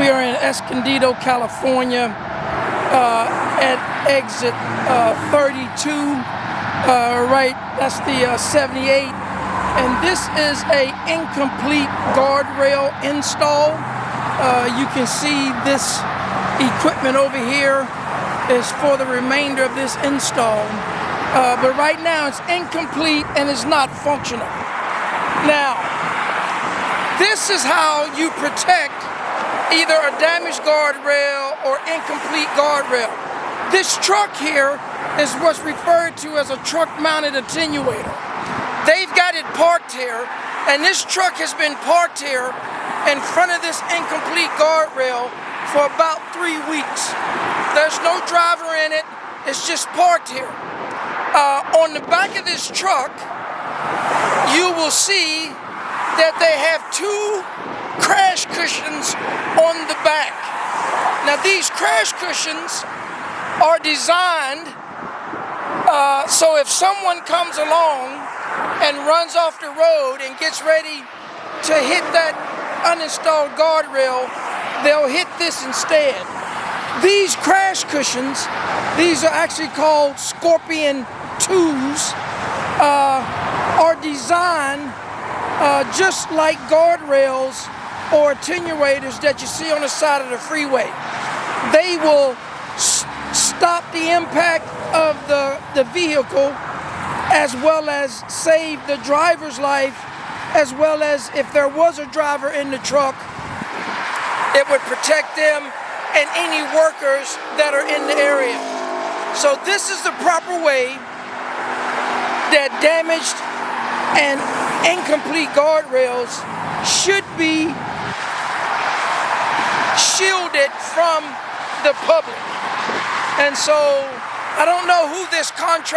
We are in Escondido, California, at exit 32, right, that's the 78. And this is a incomplete guardrail install. You can see this equipment over here is for the remainder of this install. But right now it's incomplete and it's not functional. Now, this is how you protect either a damaged guardrail or incomplete guardrail. This truck here is what's referred to as a truck-mounted attenuator. They've got it parked here, and this truck has been parked here in front of this incomplete guardrail for about 3 weeks. There's no driver in it, it's just parked here. On the back of this truck, you will see that they have 2 crash cushions on the back. Now these crash cushions are designed so if someone comes along and runs off the road and gets ready to hit that uninstalled guardrail, they'll hit this instead. These crash cushions, these are actually called Scorpion 2s, are designed just like guardrails or attenuators that you see on the side of the freeway. They will stop the impact of the vehicle, as well as save the driver's life, as well as if there was a driver in the truck, it would protect them and any workers that are in the area. So this is the proper way that damaged and incomplete guardrails should be shielded from the public. And so I don't know who this contractor